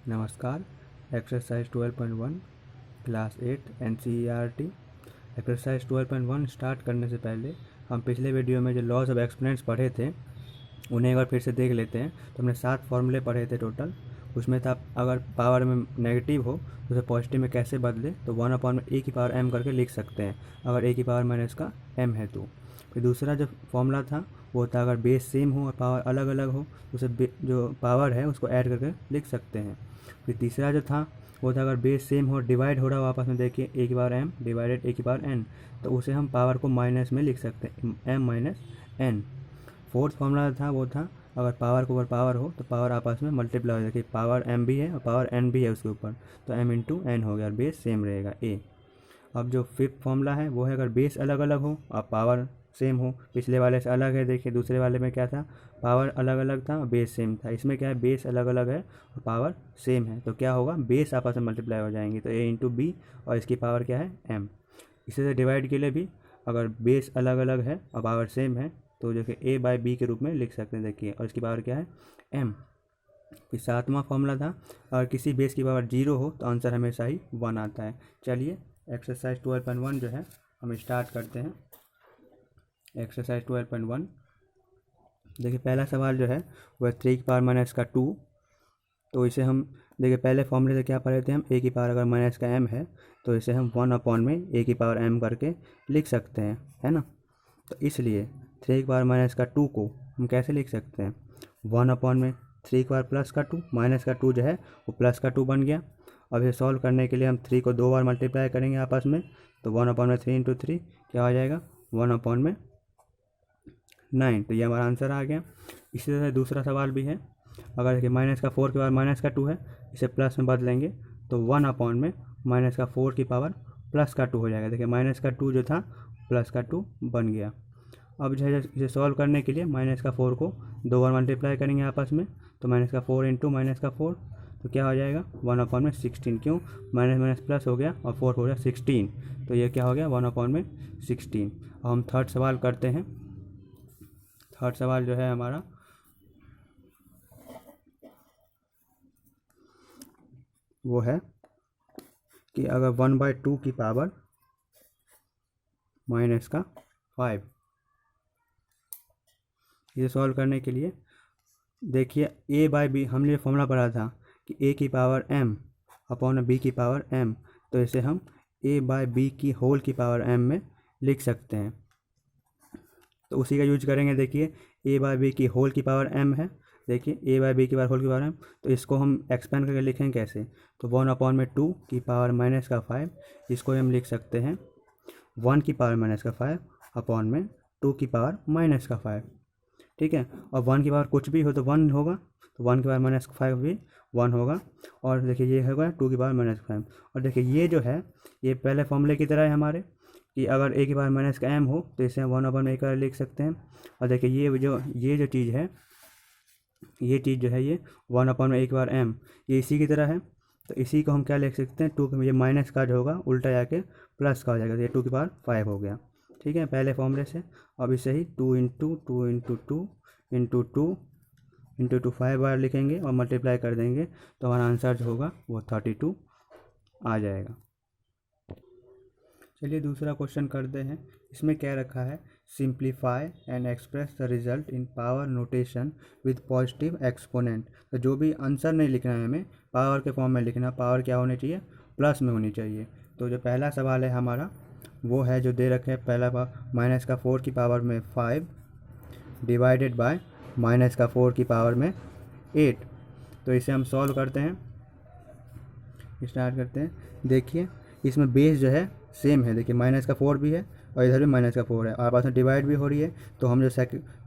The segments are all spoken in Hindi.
नमस्कार। Exercise 12.1 class 8 NCERT। Exercise 12.1 start करने से पहले हम पिछले वीडियो में जो लॉज ऑफ एक्सपोनेंट्स पढ़े थे उन्हें एक बार फिर से देख लेते हैं। तो हमने 7 फॉर्मूले पढ़े थे टोटल। उसमें था अगर पावर में नेगेटिव हो तो उसे पॉजिटिव में कैसे बदले, तो 1/a⁻m करके लिख सकते हैं अगर a की पावर माइनस का m है तो। फिर दूसरा जो फॉर्मूला था वो था अगर बेस सेम हो और पावर अलग अलग हो तो उसे जो पावर है उसको ऐड करके लिख सकते हैं। फिर तीसरा जो था वो था अगर बेस सेम हो डिवाइड हो रहा हो आपस में, देखिए a की पावर m डिवाइडेड a की पावर n, तो उसे हम पावर को माइनस में लिख सकते हैं m minus n। Fourth formula था वो था अगर पावर के ऊपर पावर हो तो पावर आपस में मल्टीप्लाई हो जाएगी, पावर m भी है और पावर n भी है उसके ऊपर, तो m इंटू n हो गया और बेस सेम रहेगा a। अब जो फिफ्थ फॉर्मूला है वो है अगर बेस अलग अलग हो और पावर सेम हो, पिछले वाले से अलग है। देखिए दूसरे वाले में क्या था, पावर अलग अलग था और बेस सेम था। इसमें क्या है, बेस अलग अलग है और पावर सेम है, तो क्या होगा, बेस आपस में मल्टीप्लाई हो जाएंगे, तो a इंटू बी और इसकी पावर क्या है m। इसी से डिवाइड के लिए भी अगर बेस अलग अलग है और पावर सेम है तो देखिए a बाई बी के रूप में लिख सकते हैं, देखिए, और इसकी पावर क्या है m। फिर सातवां फॉर्मूला था अगर किसी बेस की पावर 0 हो तो आंसर हमेशा ही 1 आता है। चलिए एक्सरसाइज 12.1 जो है हम स्टार्ट करते हैं। एक्सरसाइज 12.1 देखिए पहला सवाल जो है वह 3 की पावर माइनस का 2। तो इसे हम देखिए पहले फॉर्मूले से क्या पढ़े थे हम, a की पावर अगर माइनस का m है तो इसे हम 1 में a की पावर m करके लिख सकते हैं, है ना। तो इसलिए 3 की पावर माइनस का 2 को हम कैसे लिख सकते हैं, 1 में 3 की पावर प्लस का 2, माइनस का 2 जो है वो प्लस का 2 बन गया। अब इसे सॉल्व करने के लिए हम 3 को 2 बार मल्टीप्लाई करेंगे आपस में, तो 1 में 3 इंटू 3 क्या हो जाएगा 1 में 9, तो ये हमारा आंसर आ गया। इसी तरह दूसरा सवाल भी है, अगर देखिए माइनस का 4 के बाद माइनस का 2 है, इसे प्लस में बदलेंगे तो 1 में माइनस का 4 की पावर प्लस का 2 हो जाएगा। देखिए माइनस का 2 जो था प्लस का 2 बन गया। अब जो है इसे सॉल्व करने के लिए माइनस का 4 को 2 बार मल्टीप्लाई करेंगे आपस में, तो माइनस का 4 इंटू माइनस का 4 तो क्या हो जाएगा 1 में 16, क्यों, माइनस माइनस प्लस हो गया और 4 हो गया 16, तो ये क्या हो गया 1 में 16। अब हम थर्ड सवाल करते हैं। थर्ड सवाल जो है हमारा वो है कि अगर 1/2 की पावर माइनस का 5, इसे सॉल्व करने के लिए देखिए a बाई बी हमने फॉर्मूला पढ़ा था कि a की पावर m अपॉन b की पावर m, तो इसे हम a बाई बी की होल की पावर m में लिख सकते हैं, तो उसी का यूज करेंगे। देखिए a बाई बी की होल की पावर m है, देखिए a बाई बी की पावर होल की पावर m, तो इसको हम एक्सपेंड करके लिखेंगे कैसे, तो 1 में 2 की पावर माइनस का 5, इसको हम लिख सकते हैं 1 की पावर माइनस का 5 अपॉन में 2 की पावर माइनस का 5, ठीक है। और 1 की पावर कुछ भी हो तो 1 होगा, तो 1 की पावर माइनस 5 भी 1 होगा। और देखिए ये होगा 2 की पावर माइनस 5। और देखिए ये जो है ये पहले फॉर्मूले की तरह है हमारे, कि अगर a की पावर माइनस का m हो तो इसे हम 1 एक लिख सकते हैं। और देखिए ये जो चीज़ है, ये चीज़ जो है ये 1 की पावर m, ये इसी की तरह है, तो इसी को हम क्या लिख सकते हैं 2, ये माइनस का जो होगा उल्टा जाके प्लस का हो जाएगा, तो ये 2 की पावर 5 हो गया, ठीक है, पहले फॉर्मूले से। अब इसे ही 2 इंटू 2 इंटू 2 इंटू 2 इंटू 2 5 बार लिखेंगे और मल्टीप्लाई कर देंगे, तो हमारा आंसर जो होगा वो 32 आ जाएगा। चलिए दूसरा क्वेश्चन करते हैं। इसमें क्या रखा है, simplify and express the result in power notation with positive exponent. तो जो भी आंसर नहीं लिखना है हमें पावर के फॉर्म में लिखना, पावर क्या होनी चाहिए, प्लस में होनी चाहिए। तो जो पहला सवाल है हमारा वो है जो दे रखे हैं, पहला माइनस का 4 की पावर में 5 डिवाइडेड बाय माइनस का 4 की पावर में 8। तो इसे हम सॉल्व करते हैं, स्टार्ट करते हैं। देखिए इसमें बेस जो है सेम है, देखिए माइनस का 4 भी है और इधर भी माइनस का 4 है और आपस में डिवाइड भी हो रही है। तो हम जो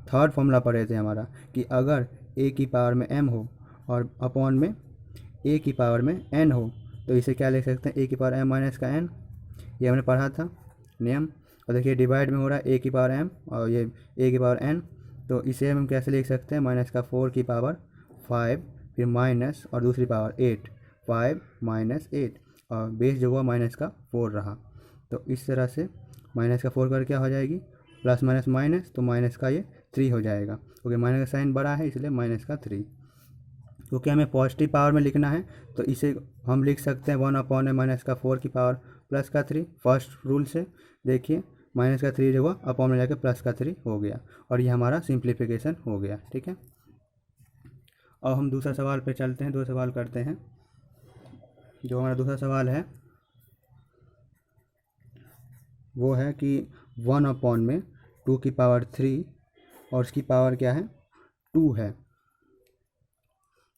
थर्ड फॉर्मूला पढ़े थे हमारा कि अगर a की पावर में m हो और अपॉन में a की पावर में n हो, तो इसे क्या लिख सकते हैं a की पावर m माइनस का n, ये हमने पढ़ा था नियम। और देखिए डिवाइड में हो रहा है a की पावर m और ये a की पावर n, तो इसे हम कैसे लिख सकते हैं, माइनस का 4 की पावर 5 फिर माइनस और दूसरी पावर 8, 5 माइनस 8 और बेस जो हुआ माइनस का 4 रहा। तो इस तरह से माइनस का 4 कर क्या हो जाएगी, प्लस माइनस माइनस, तो माइनस का ये 3 हो जाएगा, क्योंकि माइनस का साइन बड़ा है इसलिए माइनस का 3। क्योंकि हमें पॉजिटिव पावर में लिखना है तो इसे हम लिख सकते हैं 1/-4 की पावर प्लस का 3 फर्स्ट रूल से। देखिए माइनस का 3 जो हुआ अपॉन में जाके प्लस का 3 हो गया और ये हमारा सिंप्लीफिकेशन हो गया। ठीक है, और हम दूसरा सवाल पे चलते हैं, 2 सवाल करते हैं। जो हमारा दूसरा सवाल है वो है कि 1/2 की पावर 3 और उसकी पावर क्या है 2 है।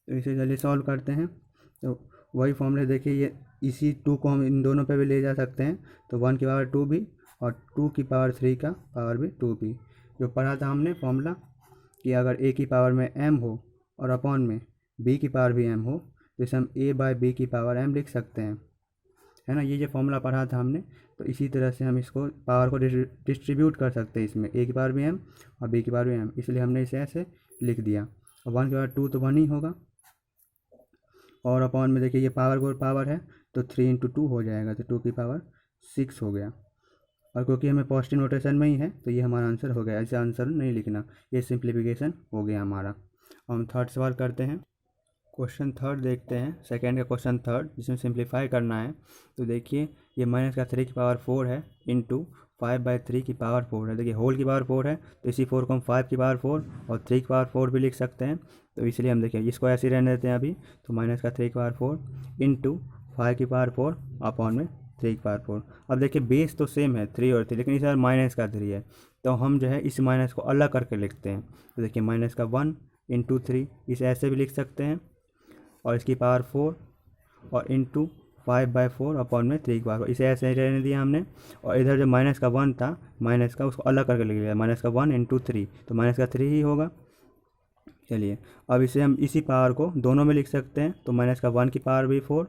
तो इसे जल्दी सॉल्व करते हैं। तो वही फॉर्मूले देखिए, ये इसी 2 को हम इन दोनों पे भी ले जा सकते हैं। तो 1 की पावर 2 भी और 2 की पावर 3 का पावर भी 2 भी। जो पढ़ा था हमने फॉर्मूला कि अगर a की पावर में m हो और अपॉन में b की पावर भी m हो तो इसे हम a/b की पावर m लिख सकते हैं, है ना। ये फॉर्मूला पढ़ा था हमने। तो इसी तरह से हम इसको पावर को डिस्ट्रीब्यूट कर सकते हैं, इसमें a की पावर भी m और b की पावर भी m, इसलिए हमने इसे ऐसे लिख दिया। और 1 की पावर 2 तो 1 ही होगा और अपॉन में देखिए ये पावर को पावर है तो 3 × 2 हो जाएगा, तो 2 की पावर 6 हो गया। और क्योंकि हमें पॉजिटिव नोटेशन में ही है तो ये हमारा आंसर हो गया, ऐसे आंसर नहीं लिखना, ये सिंप्लीफिकेशन हो गया हमारा। और हम थर्ड सवाल करते हैं। क्वेश्चन थर्ड देखते हैं, सेकेंड का क्वेश्चन थर्ड जिसमें सिंप्लीफाई करना है। तो देखिए ये माइनस का 3 की पावर 4 है इंटू 5/3 की पावर 4 है। देखिए होल की पावर 4 है तो इसी 4 को हम 5 की पावर 4 और 3 की पावर 4 भी लिख सकते हैं। तो इसलिए हम देखिए इसको ऐसे ही रहने देते हैं अभी। तो माइनस का 3 की पावर 4 इंटू 5 की पावर 4 अपॉन में 3 की पावर 4। अब देखिए बेस तो सेम है 3 और 3, लेकिन इस बार माइनस का 3 है तो हम जो है इस माइनस को अलग करके लिखते हैं। तो देखिए माइनस का 1 इंटू 3 इसे ऐसे भी लिख सकते हैं और इसकी पावर 4 और इंटू 5/4 अपॉन में 3 की पावर 4, इसे ऐसे ही रहने दिया हमने। और इधर जो माइनस का 1 था माइनस का, उसको अलग करके लिख लिया, माइनस का 1 इंटू 3, तो माइनस का 3 ही होगा। चलिए अब इसे हम इसी पावर को दोनों में लिख सकते हैं। तो माइनस का 1 की पावर भी 4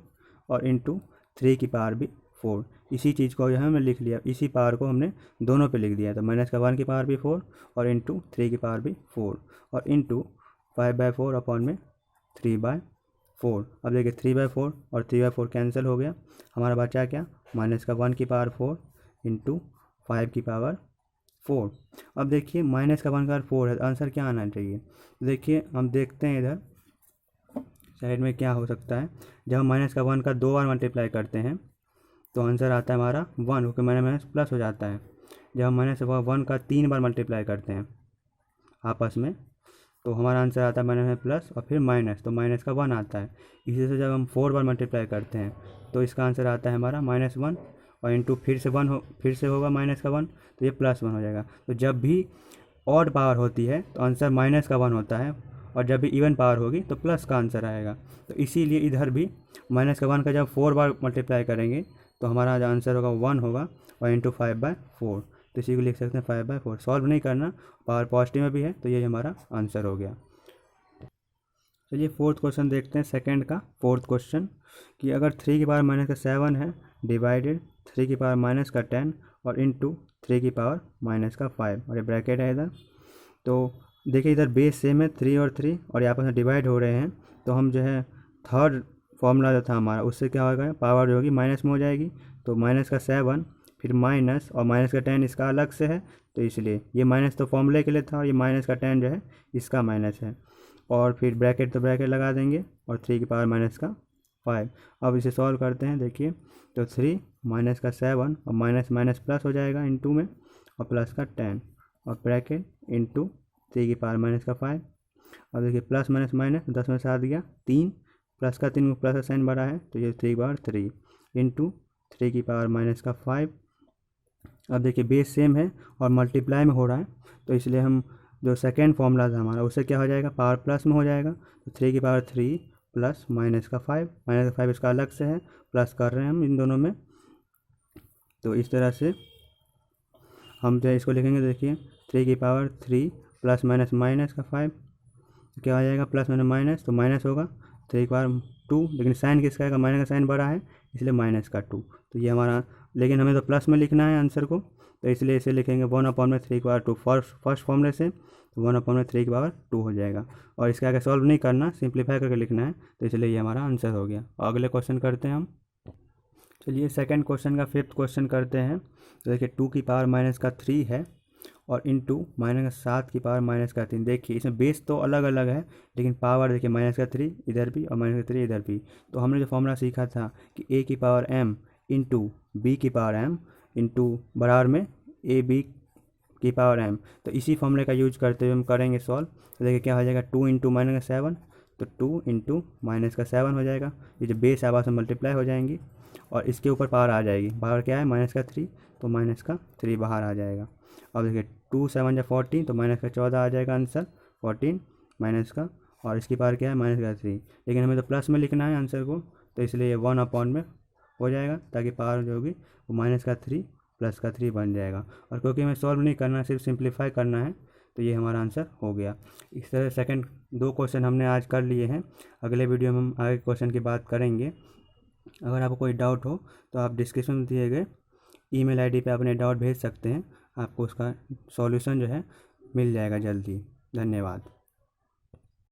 और इंटू 3 की पावर भी 4, इसी चीज़ को जो है हमने लिख लिया, इसी पावर को हमने दोनों पे लिख दिया। तो माइनस का 1 की पावर भी 4 और इंटू 3 की पावर भी 4 और इंटू 5/4 अपॉन में 3/4। अब देखिए 3/4 और 3/4 कैंसिल हो गया, हमारा बचा क्या माइनस का 1 की पावर 4 इंटू 5 की पावर 4। अब देखिए माइनस का 1 की पावर 4 है तो आंसर क्या आना चाहिए। देखिए हम देखते हैं इधर साइड में क्या हो सकता है। जब हम माइनस का 1 का 2 बार मल्टीप्लाई करते हैं तो आंसर आता है हमारा 1, क्योंकि माइनस माइनस प्लस हो जाता है। जब हम माइनस 1 का 3 बार मल्टीप्लाई करते हैं आपस में तो हमारा आंसर आता है माइनस में प्लस और फिर माइनस, तो माइनस का 1 आता है। इसी से जब हम 4 बार मल्टीप्लाई करते हैं तो इसका आंसर आता है हमारा -1 और इंटू फिर से होगा माइनस का 1, तो ये +1 हो जाएगा। तो जब भी ऑड पावर होती है तो आंसर माइनस का 1 होता है और जब भी इवन पावर होगी तो प्लस का आंसर आएगा। तो इसीलिए इधर भी माइनस का 1 का जब 4 बार मल्टीप्लाई करेंगे तो हमारा जो आंसर होगा 1 होगा और इंटू 5/4, तो इसी को लिख सकते हैं 5/4। सॉल्व नहीं करना, पावर पॉजिटिव में भी है तो ये हमारा आंसर हो गया। चलिए फोर्थ क्वेश्चन देखते हैं, सेकंड का फोर्थ क्वेश्चन कि अगर 3 की पावर माइनस का 7 है डिवाइडेड 3 की पावर माइनस का 10 और इंटू 3 की पावर माइनस का 5 और ये ब्रैकेट है इधर। तो देखिए इधर बेस सेम है 3 और 3 और यहाँ पर डिवाइड हो रहे हैं, तो हम जो है थर्ड फॉर्मूला जो था हमारा उससे क्या होगा, पावर जो होगी माइनस में हो जाएगी। तो माइनस का 7 फिर माइनस और माइनस का 10 इसका अलग से है, तो इसलिए ये माइनस तो फॉर्मूले के लिए था और ये माइनस का 10 जो है इसका माइनस है। और फिर ब्रैकेट तो ब्रैकेट लगा देंगे और 3 की पावर माइनस का 5। अब इसे सॉल्व करते हैं। देखिए तो 3 माइनस का 7 और माइनस माइनस प्लस हो जाएगा इंटू में और प्लस का 10 और ब्रैकेट इंटू 3 की पावर माइनस का 5। अब देखिए प्लस माइनस माइनस 10 में 7 गया 3, प्लस का 3 में प्लस का साइन बढ़ा है तो ये 3 की पावर 3 इंटू 3 की पावर माइनस का 5। अब देखिए बेस सेम है और मल्टीप्लाई में हो रहा है, तो इसलिए हम जो सेकेंड फॉर्मूला था हमारा उससे क्या हो जाएगा, पावर प्लस में हो जाएगा। तो 3 की पावर 3 प्लस माइनस का 5 इसका अलग से है, प्लस कर रहे हैं हम इन दोनों में। तो इस तरह से हम जो इसको लिखेंगे, देखिए 3 की पावर 3 प्लस माइनस माइनस का 5 क्या आ जाएगा, प्लस माइनस माइनस तो माइनस होगा 3 की पावर 2, लेकिन साइन किसका आएगा, माइनस का साइन बड़ा है इसलिए माइनस का 2। तो ये हमारा, लेकिन हमें तो प्लस में लिखना है आंसर को, तो इसलिए इसे लिखेंगे 1/3 की पावर 2 फर्स्ट फॉर्मूले से, तो 1/3 की पावर 2 हो जाएगा। और इसके आगे सॉल्व नहीं करना, सिंप्लीफाई करके लिखना है, तो इसलिए ये हमारा आंसर हो गया। अगले क्वेश्चन करते हैं हम। चलिए सेकंड क्वेश्चन का फिफ्थ क्वेश्चन करते हैं। तो देखिए 2 की पावर माइनस का 3 है और इंटू -7⁻³ देखिए इसमें बेस तो अलग अलग है लेकिन पावर देखिए -3 इधर भी और -3 इधर भी। तो हमने जो फॉर्मूला सीखा था कि a⁻m इंटू b⁻m इंटू बराबर में ab⁻m, तो इसी फॉर्मूले का यूज करते हुए हम करेंगे सॉल्व। तो देखिए क्या हो जाएगा 2 इंटू -7, तो 2 इंटू -7 हो जाएगा। ये जो बेस है आपस में मल्टीप्लाई हो जाएंगी और इसके ऊपर पावर आ जाएगी। पावर क्या है -3, तो -3 बाहर आ जाएगा। अब देखिए 2 7 या 14, तो -14 आ जाएगा आंसर 14 माइनस का, और इसकी पावर क्या है -3। लेकिन हमें तो प्लस में लिखना है आंसर को, तो इसलिए 1 में हो जाएगा ताकि पावर जो होगी वो -3 +3 बन जाएगा। और क्योंकि हमें सॉल्व नहीं करना, सिर्फ सिंप्लीफाई करना है, तो ये हमारा आंसर हो गया। इस तरह सेकंड 2 क्वेश्चन हमने आज कर लिए हैं। अगले वीडियो में हम आगे क्वेश्चन की बात करेंगे। अगर आपको कोई डाउट हो तो आप डिस्क्रिप्शन में दिए गए ईमेल आईडी पे अपने डाउट भेज सकते हैं। आपको उसका सॉल्यूशन जो है मिल जाएगा जल्दी। धन्यवाद।